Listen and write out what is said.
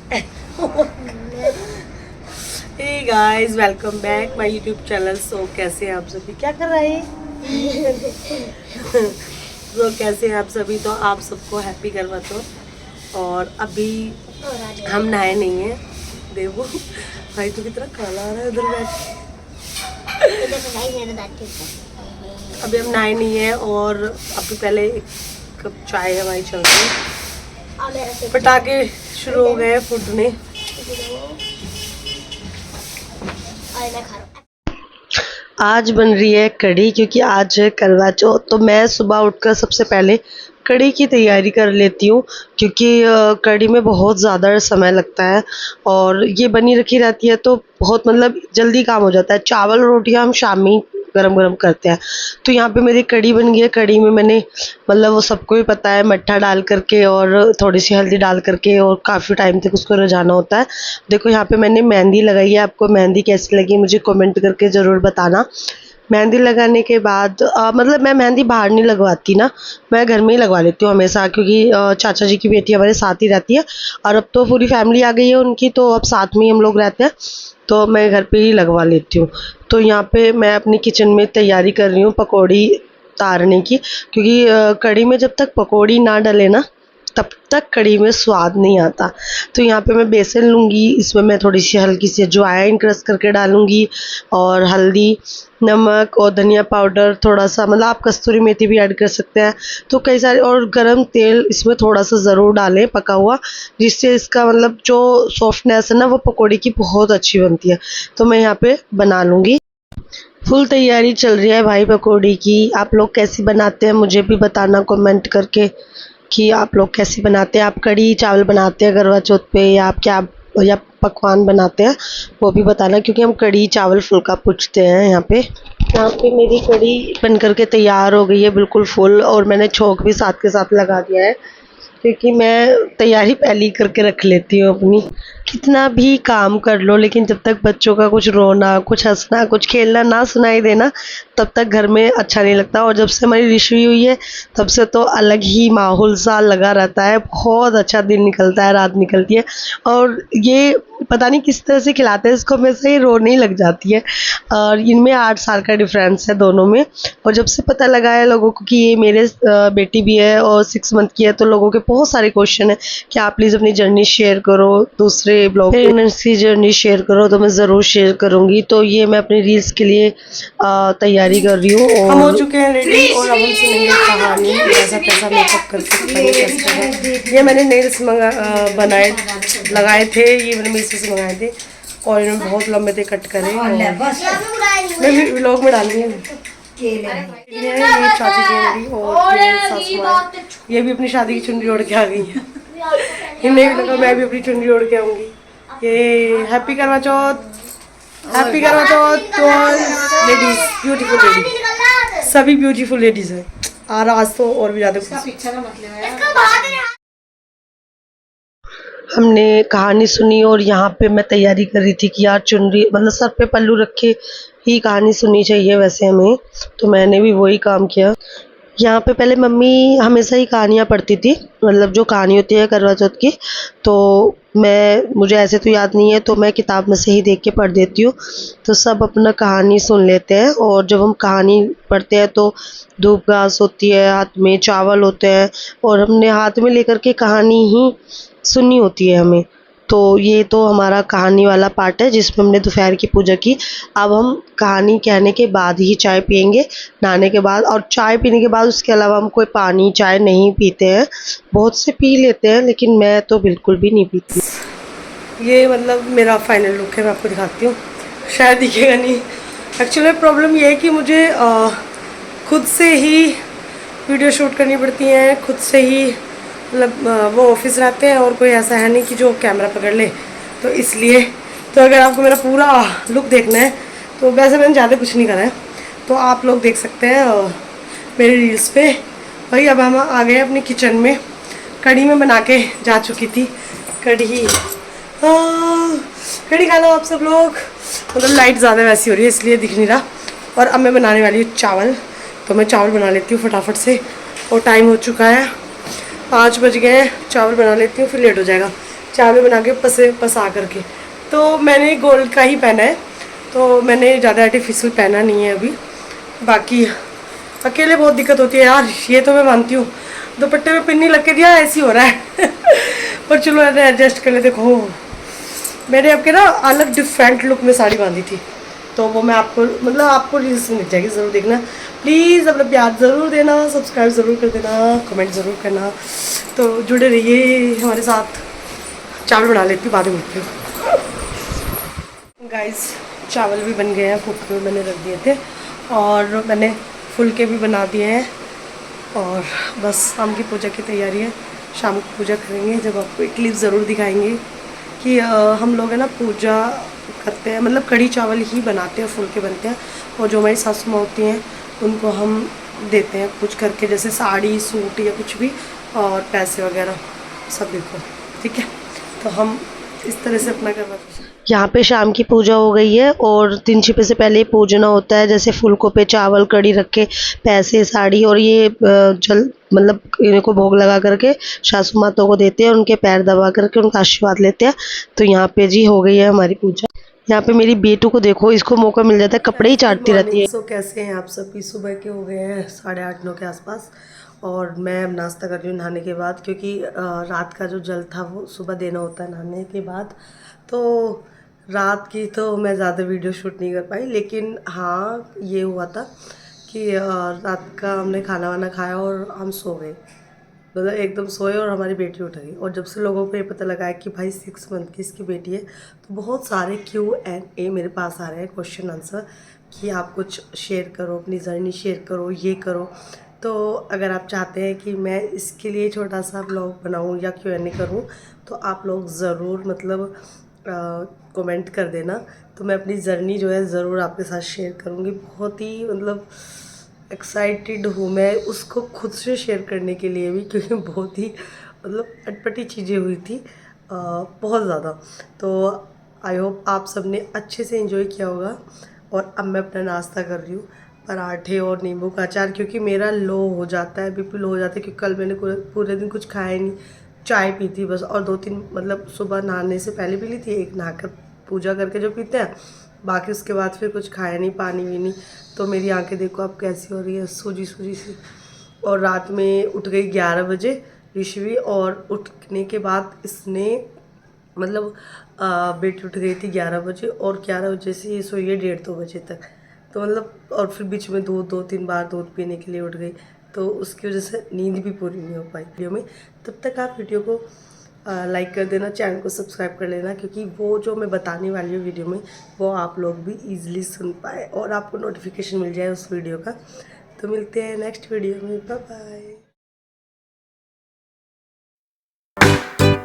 Hey guys, welcome back my YouTube channel. So कैसे हैं आप सभी? क्या कर रहे हैं? तो कैसे हैं आप सभी? तो आप सबको हैप्पी करवा चौथ। और अभी हम नहाए नहीं हैं। देखो भाई तो कितना काला आ रहा है उधर बैठ। अभी हम नहाए नहीं हैं और अभी पहले एक कप चाय हमारी चल रही है। पटाखे शुरू हो गए फूटने। आज बन रही है कढ़ी, क्योंकि आज है करवा चौथ। तो मैं सुबह उठकर सबसे पहले कढ़ी की तैयारी कर लेती हूँ, क्योंकि कढ़ी में बहुत ज़्यादा समय लगता है और ये बनी रखी रहती है तो बहुत मतलब जल्दी काम हो जाता है। चावल रोटियाँ हम शाम में गरम गरम करते हैं। तो यहाँ पे मेरी कढ़ी बन गई है। कढ़ी में मैंने मतलब वो सबको भी पता है, मट्ठा डाल करके और थोड़ी सी हल्दी डाल करके और काफ़ी टाइम तक उसको रझाना होता है। देखो यहाँ पे मैंने मेहंदी लगाई है। आपको मेहंदी कैसी लगी मुझे कमेंट करके ज़रूर बताना। मेहंदी लगाने के बाद मतलब मैं मेहंदी बाहर नहीं लगवाती ना, मैं घर में ही लगवा लेती हूँ हमेशा, क्योंकि चाचा जी की बेटी हमारे साथ ही रहती है और अब तो पूरी फैमिली आ गई है उनकी, तो अब साथ में ही हम लोग रहते हैं, तो मैं घर पे ही लगवा लेती हूँ। तो यहाँ पे मैं अपनी किचन में तैयारी कर रही हूँ पकौड़ी तारने की, क्योंकि कढ़ी में जब तक पकौड़ी ना डले ना तब तक कढ़ी में स्वाद नहीं आता। तो यहाँ पे मैं बेसन लूँगी, इसमें मैं थोड़ी सी हल्की सी अजवाइन क्रश करके डालूँगी और हल्दी, नमक और धनिया पाउडर थोड़ा सा, मतलब आप कस्तूरी मेथी भी ऐड कर सकते हैं। तो कई सारे, और गरम तेल इसमें थोड़ा सा ज़रूर डालें पका हुआ, जिससे इसका मतलब जो सॉफ्टनेस है ना वो पकौड़ी की बहुत अच्छी बनती है। तो मैं यहाँ पे बना लूँगी। फुल तैयारी चल रही है भाई पकौड़ी की। आप लोग कैसी बनाते हैं मुझे भी बताना कमेंट करके कि आप लोग कैसी बनाते हैं। आप कढ़ी चावल बनाते हैं करवा चौथ पे या आप क्या या पकवान बनाते हैं वो भी बताना, क्योंकि हम कढ़ी चावल फुल्का पूछते हैं यहाँ पे। यहाँ पे मेरी कढ़ी बन करके तैयार हो गई है बिल्कुल फुल, और मैंने छोंक भी साथ के साथ लगा दिया है, क्योंकि मैं तैयारी पहले ही करके रख लेती हूँ अपनी। कितना भी काम कर लो लेकिन जब तक बच्चों का कुछ रोना, कुछ हंसना, कुछ खेलना ना सुनाई देना तब तक घर में अच्छा नहीं लगता। और जब से हमारी रिश्वी हुई है तब से तो अलग ही माहौल सा लगा रहता है। बहुत अच्छा दिन निकलता है, रात निकलती है और ये पता नहीं किस तरह से खिलाते हैं इसको, हमेशा ही रोने ही लग जाती है। और इनमें 8 साल का डिफरेंस है दोनों में। और जब से पता लगा है लोगों को कि ये मेरे बेटी भी है और 6 मंथ की है, तो लोगों के बहुत सारे क्वेश्चन है कि आप प्लीज़ अपनी जर्नी शेयर करो, दूसरे ब्लॉग प्रेगनेंसी जर्नी शेयर करो। तो मैं ज़रूर शेयर करूँगी। तो ये मैं अपनी रील्स के लिए तैयारी कर रही हूँ। और हम हो चुके हैं रेडी और अब हम सुनेंगे कहानी कैसा कैसा मेकअप करके। ये मैंने नेल्स बनाए लगाए थे, ये मैंने मीशो से मंगाए थे और इन्होंने बहुत लंबे थे कट करे। मैं भी व्लॉग में डाल रही हूँ। ये चाची की मेरी और ये सासू माँ, ये भी अपनी शादी की चुनरी ओढ़ के आ गई है। इन्हें भी लगा मैं भी अपनी चुनरी ओढ़ के आऊँगी। ये happy Karwa Chauth, happy Karwa Chauth to all ladies, beautiful ladies, सभी ब्यूटीफुल लेडीज हैं। और आज तो और भी ज़्यादा हमने कहानी सुनी और यहाँ पे मैं तैयारी कर रही थी कि यार चुनरी मतलब सर पे पल्लू रखे ही कहानी सुननी चाहिए वैसे हमें, तो मैंने भी वही काम किया। यहाँ पे पहले मम्मी हमेशा ही कहानियाँ पढ़ती थी, मतलब जो कहानी होती है करवा चौथ की, तो मुझे ऐसे तो याद नहीं है तो मैं किताब में से ही देख के पढ़ देती हूँ। तो सब अपना कहानी सुन लेते हैं और जब हम कहानी पढ़ते हैं तो धूप घास होती है, हाथ में चावल होते हैं और हमने हाथ में लेकर के कहानी ही सुननी होती है हमें। तो ये तो हमारा कहानी वाला पार्ट है जिसमें हमने दोपहर की पूजा की। अब हम कहानी कहने के बाद ही चाय पियेंगे, नहाने के बाद, और चाय पीने के बाद उसके अलावा हम कोई पानी चाय नहीं पीते हैं। बहुत से पी लेते हैं लेकिन मैं तो बिल्कुल भी नहीं पीती। ये मतलब मेरा फाइनल लुक है, मैं आपको दिखाती हूँ, शायद दिखेगा नहीं। एक्चुअली प्रॉब्लम ये है कि मुझे खुद से ही वीडियो शूट करनी पड़ती हैं, खुद से ही, मतलब वो ऑफिस रहते हैं और कोई ऐसा है नहीं कि जो कैमरा पकड़ ले, तो इसलिए। तो अगर आपको मेरा पूरा लुक देखना है तो वैसे मैंने ज़्यादा कुछ नहीं करा है, तो आप लोग देख सकते हैं मेरे रील्स पे। भाई अब हम आ गए अपनी किचन में। कढ़ी में बना के जा चुकी थी कढ़ी। कढ़ी खा लो आप सब लोग। मतलब लाइट ज़्यादा वैसी हो रही है इसलिए दिख नहीं रहा। और अब मैं बनाने वाली हूँ चावल, तो मैं चावल बना लेती हूँ फटाफट से। और टाइम हो चुका है 5 बज गए हैं, चावल बना लेती हूँ फिर लेट हो जाएगा। चावल बना के पसा करके। तो मैंने गोल्ड का ही पहना है, तो मैंने ज़्यादा आर्टिफिशियल पहना नहीं है अभी। बाकी अकेले बहुत दिक्कत होती है यार, ये तो मैं मानती हूँ। दुपट्टे में पिन्नी लग के दिया, ऐसी हो रहा है पर चलो मैंने एडजस्ट कर ले। देखो मैंने आपके ना अलग डिफरेंट लुक में साड़ी बांधी थी, तो वो मैं आपको मतलब आपको रील्स मिल जाएगी, ज़रूर देखना। प्लीज़ अपना प्यार ज़रूर देना, सब्सक्राइब ज़रूर कर देना, कमेंट ज़रूर करना। तो जुड़े रहिए हमारे साथ। चावल बना लेती हूँ, बाद में मिलती हूँ। गाइस चावल भी बन गए हैं, कुकर में मैंने रख दिए थे, और मैंने फुलके भी बना दिए हैं। और बस शाम की पूजा की तैयारी है। शाम को पूजा करेंगे, जब आपको एक क्लिप ज़रूर दिखाएंगे कि हम लोग है ना पूजा करते हैं, मतलब कढ़ी चावल ही बनाते हैं, फुलके बनते हैं। और जो हमारी सासू माँ होती हैं उनको हम देते हैं कुछ करके, जैसे साड़ी सूट या कुछ भी, और पैसे वगैरह सब देखो, ठीक है। तो हम इस तरह से अपना करवाते हैं। यहाँ पे शाम की पूजा हो गई है, और 3 छिपे से पहले पूजना होता है, जैसे फुलकों पे चावल कड़ी रख के पैसे साड़ी और ये जल मतलब इनको भोग लगा करके सासू मातों को देते हैं, उनके पैर दबा करके उनका आशीर्वाद लेते हैं। तो यहाँ पे जी हो गई है हमारी पूजा। यहाँ पे मेरी बेटू को देखो, इसको मौका मिल जाता है कपड़े ही चाटती रहती है। सो कैसे हैं आप सब? सुबह के हो गए हैं 8:30-9 के आसपास, और मैं अब नाश्ता कर रही हूँ नहाने के बाद, क्योंकि रात का जो जल था वो सुबह देना होता है नहाने के बाद। तो रात की तो मैं ज़्यादा वीडियो शूट नहीं कर पाई, लेकिन हाँ ये हुआ था कि रात का हमने खाना वाना खाया और हम सो गए, मतलब एकदम सोए, और हमारी बेटी उठ गई। और जब से लोगों को ये पता लगा है कि भाई 6 मंथ की इसकी बेटी है, तो बहुत सारे Q&A मेरे पास आ रहे हैं, क्वेश्चन आंसर, कि आप कुछ शेयर करो, अपनी जर्नी शेयर करो, ये करो। तो अगर आप चाहते हैं कि मैं इसके लिए छोटा सा ब्लॉग बनाऊँ या Q&A करूँ, तो आप लोग ज़रूर मतलब कमेंट कर देना। तो मैं अपनी जर्नी जो है ज़रूर आपके साथ शेयर करूँगी। बहुत ही मतलब एक्साइटेड हूँ मैं उसको खुद से शेयर करने के लिए भी, क्योंकि बहुत ही मतलब अटपटी चीज़ें हुई थी बहुत ज़्यादा। तो आई होप आप सब ने अच्छे से एंजॉय किया होगा। और अब मैं अपना नाश्ता कर रही हूँ, पराठे और नींबू का अचार, क्योंकि मेरा लो हो जाता है, बीपी लो हो जाता है, क्योंकि कल मैंने पूरे दिन कुछ खाया ही नहीं, चाय पी थी बस, और 2-3 मतलब सुबह नहाने से पहले पी ली थी, एक नहाकर पूजा करके जो पीते हैं, बाकी उसके बाद फिर कुछ खाया नहीं, पानी भी नहीं। तो मेरी आंखें देखो अब कैसी हो रही है, सूजी सूजी सी। और रात में उठ गई 11 बजे ऋषि, और उठने के बाद इसने मतलब बेटी उठ गई थी 11 बजे, और 11 बजे से ये सोई है 1:30-2 बजे तक। तो मतलब और फिर बीच में 2-3 बार दूध पीने के लिए उठ गई, तो उसकी वजह से नींद भी पूरी नहीं हो पाई वीडियो में। तब तक आप वीडियो को लाइक कर देना, चैनल को सब्सक्राइब कर लेना, क्योंकि वो जो मैं बताने वाली हूँ वीडियो में वो आप लोग भी ईजिली सुन पाए और आपको नोटिफिकेशन मिल जाए उस वीडियो का। तो मिलते हैं नेक्स्ट वीडियो में, बाय बाय।